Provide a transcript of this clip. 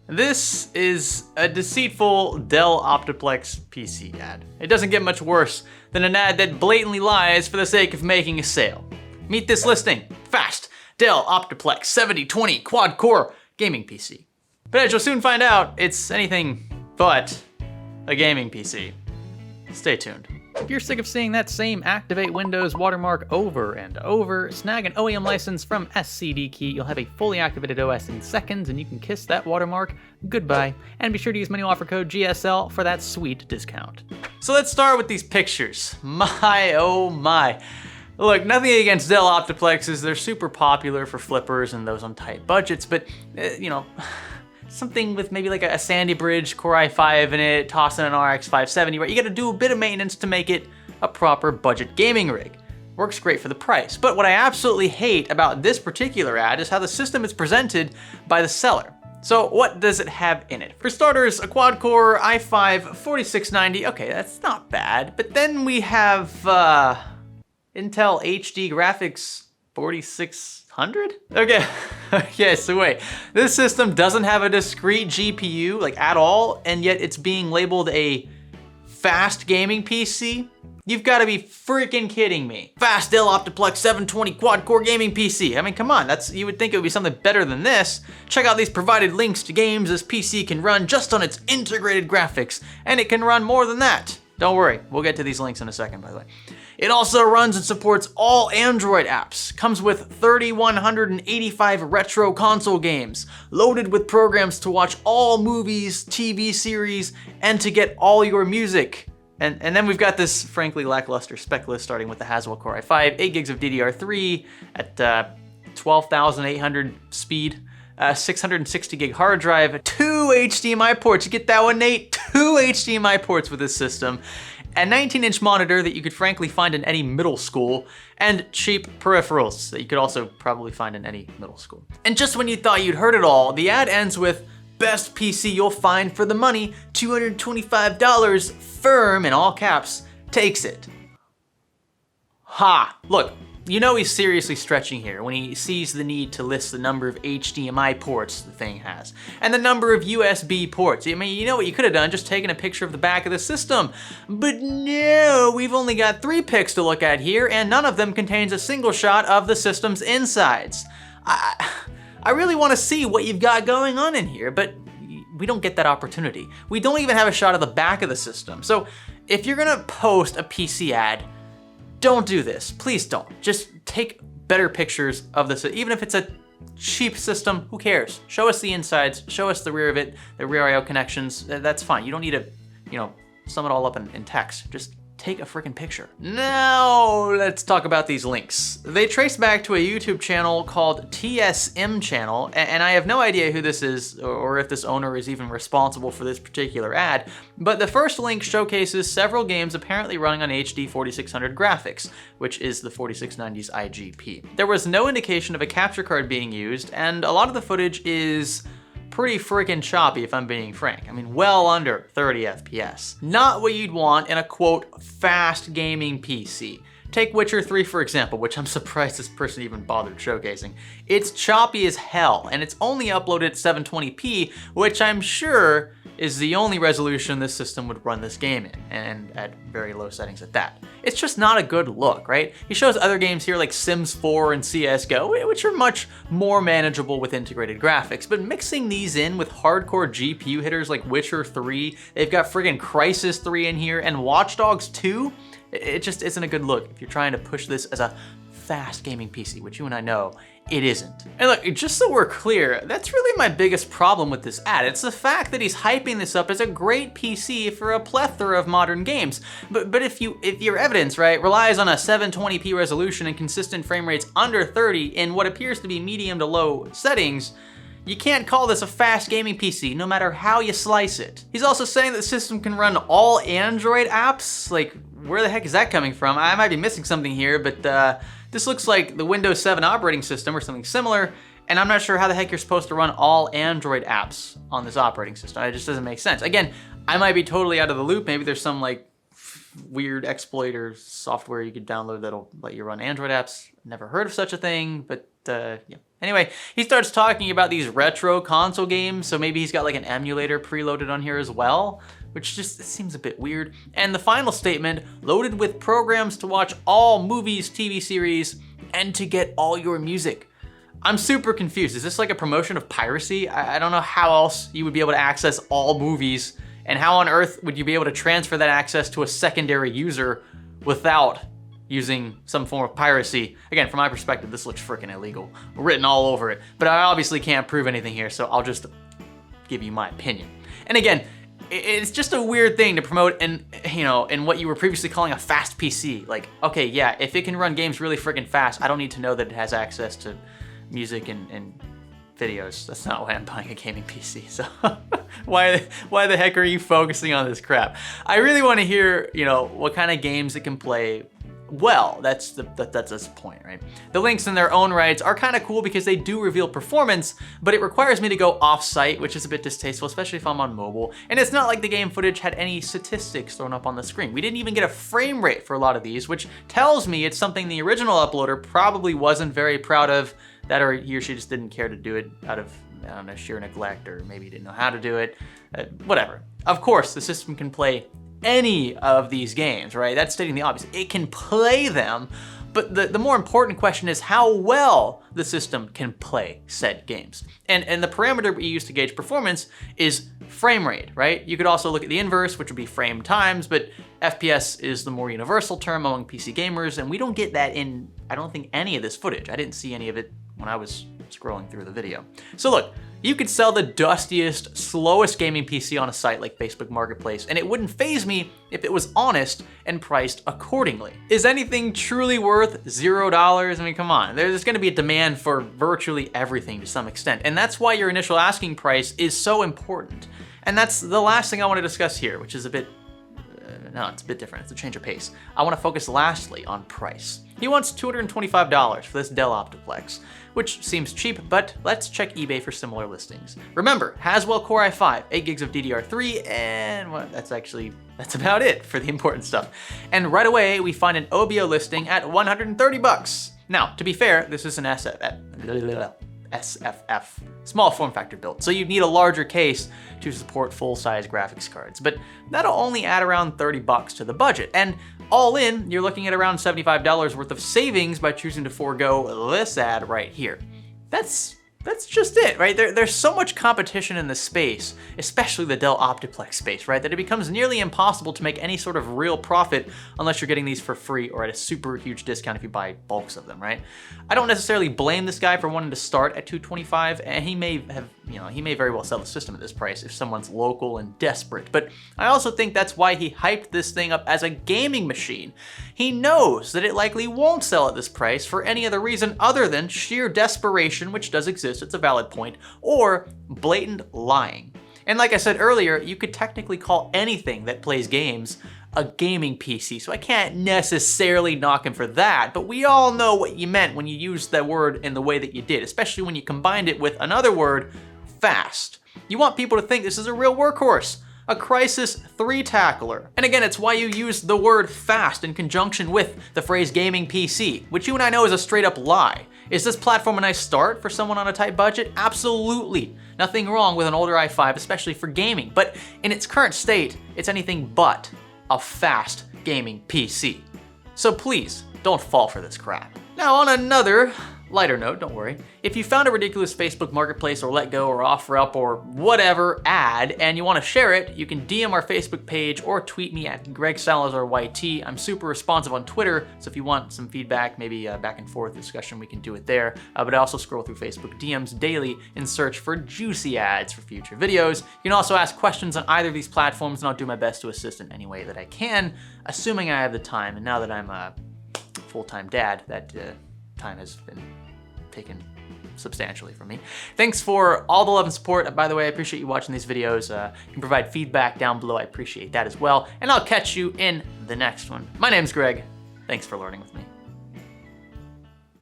This is a deceitful Dell Optiplex PC ad. It doesn't get much worse than an ad that blatantly lies for the sake of making a sale. Meet this listing. Fast, Dell Optiplex 7020 quad-core gaming PC. But as you'll soon find out, it's anything but a gaming PC. Stay tuned. If you're sick of seeing that same Activate Windows watermark over and over, snag an OEM license from SCDKey. You'll have a fully activated OS in seconds, and you can kiss that watermark goodbye. And be sure to use menu offer code GSL for that sweet discount. So let's start with these pictures. My, oh my. Look, nothing against Dell Optiplexes. They're super popular for flippers and those on tight budgets, but, something with maybe like a Sandy Bridge Core i5 in it, tossing an RX 570, right? You gotta do a bit of maintenance to make it a proper budget gaming rig. Works great for the price. But what I absolutely hate about this particular ad is how the system is presented by the seller. So what does it have in it? For starters, a quad-core i5 4690. Okay, that's not bad. But then we have Intel HD graphics 4600? Okay, so wait. This system doesn't have a discrete GPU, like at all, and yet it's being labeled a fast gaming PC? You've gotta be freaking kidding me. Fast Dell Optiplex 720 quad-core gaming PC. I mean, come on, you would think it would be something better than this. Check out these provided links to games this PC can run just on its integrated graphics, and it can run more than that. Don't worry, we'll get to these links in a second, by the way. It also runs and supports all Android apps, comes with 3,185 retro console games, loaded with programs to watch all movies, TV series, and to get all your music. And then we've got this frankly lackluster spec list starting with the Haswell Core i5, 8 gigs of DDR3 at 12,800 speed, 660 gig hard drive, 2 HDMI ports. You get that one, Nate? 2 HDMI ports with this system. A 19-inch monitor that you could frankly find in any middle school, and cheap peripherals that you could also probably find in any middle school. And just when you thought you'd heard it all, the ad ends with, best PC you'll find for the money, $225, firm, in all caps, takes it. Ha! Look, you know he's seriously stretching here when he sees the need to list the number of HDMI ports the thing has, and the number of USB ports. I mean, you know what you could have done, just taken a picture of the back of the system. But no, we've only got 3 pics to look at here, and none of them contains a single shot of the system's insides. I really want to see what you've got going on in here, but we don't get that opportunity. We don't even have a shot of the back of the system. So if you're gonna post a PC ad, don't do this, please don't. Just take better pictures of this. Even if it's a cheap system, who cares? Show us the insides, show us the rear of it, the rear I/O connections, that's fine. You don't need to, sum it all up in text. Just take a freaking picture. Now, let's talk about these links. They trace back to a YouTube channel called TSM Channel, and I have no idea who this is or if this owner is even responsible for this particular ad, but the first link showcases several games apparently running on HD 4600 graphics, which is the 4690's IGP. There was no indication of a capture card being used, and a lot of the footage is pretty freaking choppy if I'm being frank. I mean, well under 30 FPS. Not what you'd want in a quote, fast gaming PC. Take Witcher 3 for example, which I'm surprised this person even bothered showcasing. It's choppy as hell, and it's only uploaded at 720p, which I'm sure is the only resolution this system would run this game in, and at very low settings at that. It's just not a good look, right? He shows other games here like Sims 4 and CSGO, which are much more manageable with integrated graphics, but mixing these in with hardcore GPU hitters like Witcher 3, they've got friggin' Crysis 3 in here, and Watch Dogs 2, it just isn't a good look if you're trying to push this as a fast gaming PC, which you and I know it isn't. And look, just so we're clear, that's really my biggest problem with this ad. It's the fact that he's hyping this up as a great PC for a plethora of modern games. But if your evidence, right, relies on a 720p resolution and consistent frame rates under 30 in what appears to be medium to low settings, you can't call this a fast gaming PC, no matter how you slice it. He's also saying that the system can run all Android apps. Like, where the heck is that coming from? I might be missing something here, but this looks like the Windows 7 operating system or something similar, and I'm not sure how the heck you're supposed to run all Android apps on this operating system. It just doesn't make sense. Again, I might be totally out of the loop. Maybe there's some like weird exploit or software you could download that'll let you run Android apps. Never heard of such a thing, but yeah, Anyway, he starts talking about these retro console games, so maybe he's got like an emulator preloaded on here as well, which just seems a bit weird. And the final statement, loaded with programs to watch all movies, TV series, and to get all your music. I'm super confused. Is this like a promotion of piracy? I don't know how else you would be able to access all movies, and how on earth would you be able to transfer that access to a secondary user without using some form of piracy. Again, from my perspective, this looks freaking illegal, written all over it, but I obviously can't prove anything here, so I'll just give you my opinion. And again, it's just a weird thing to promote in what you were previously calling a fast PC. Like, okay, yeah, if it can run games really freaking fast, I don't need to know that it has access to music and videos. That's not why I'm buying a gaming PC. So why the heck are you focusing on this crap? I really want to hear, what kind of games it can play well. That's the point, right? The links in their own rights are kind of cool because they do reveal performance, but it requires me to go off-site, which is a bit distasteful, especially if I'm on mobile. And it's not like the game footage had any statistics thrown up on the screen. We didn't even get a frame rate for a lot of these, which tells me it's something the original uploader probably wasn't very proud of, that or he or she just didn't care to do it out of, I don't know, sheer neglect, or maybe didn't know how to do it, whatever. Of course, the system can play any of these games, right? That's stating the obvious. It can play them, but the more important question is how well the system can play said games. And the parameter we use to gauge performance is frame rate, right? You could also look at the inverse, which would be frame times, but FPS is the more universal term among PC gamers, and we don't get that in, I don't think, any of this footage. I didn't see any of it when I was scrolling through the video. So look, you could sell the dustiest, slowest gaming PC on a site like Facebook Marketplace, and it wouldn't faze me if it was honest and priced accordingly. Is anything truly worth $0? I mean, come on. There's gonna be a demand for virtually everything to some extent, and that's why your initial asking price is so important. And that's the last thing I want to discuss here, which is a bit, no, it's a bit different. It's a change of pace. I want to focus lastly on price. He wants $225 for this Dell Optiplex, which seems cheap, but let's check eBay for similar listings. Remember, Haswell Core i5, 8 gigs of DDR3, and well, that's about it for the important stuff. And right away, we find an OBO listing at $130. Now, to be fair, this is an SFF, small form factor build, so you'd need a larger case to support full-size graphics cards, but that'll only add around $30 to the budget, and all in, you're looking at around $75 worth of savings by choosing to forego this ad right here. That's just it, right? There's so much competition in this space, especially the Dell Optiplex space, right, that it becomes nearly impossible to make any sort of real profit unless you're getting these for free or at a super huge discount if you buy bulks of them, right? I don't necessarily blame this guy for wanting to start at $225, and he may have, he may very well sell the system at this price if someone's local and desperate, but I also think that's why he hyped this thing up as a gaming machine. He knows that it likely won't sell at this price for any other reason other than sheer desperation, which does exist, it's a valid point, or blatant lying. And like I said earlier, you could technically call anything that plays games a gaming PC, so I can't necessarily knock him for that, but we all know what you meant when you used that word in the way that you did, especially when you combined it with another word, fast. You want people to think this is a real workhorse, a Crysis 3 tackler. And again, it's why you use the word fast in conjunction with the phrase gaming PC, which you and I know is a straight up lie. Is this platform a nice start for someone on a tight budget? Absolutely. Nothing wrong with an older i5, especially for gaming, but in its current state, it's anything but a fast gaming PC. So please, don't fall for this crap. Now on another lighter note, don't worry, if you found a ridiculous Facebook Marketplace or Let Go or OfferUp or whatever ad and you want to share it, you can DM our Facebook page or tweet me at Greg Salazar YT. I'm super responsive on Twitter, so if you want some feedback, maybe a back and forth discussion, we can do it there. But I also scroll through Facebook DMs daily in search for juicy ads for future videos. You can also ask questions on either of these platforms and I'll do my best to assist in any way that I can, assuming I have the time. And now that I'm a full-time dad, that time has been taken substantially from me. Thanks for all the love and support. By the way, I appreciate you watching these videos. You can provide feedback down below. I appreciate that as well. And I'll catch you in the next one. My name's Greg. Thanks for learning with me.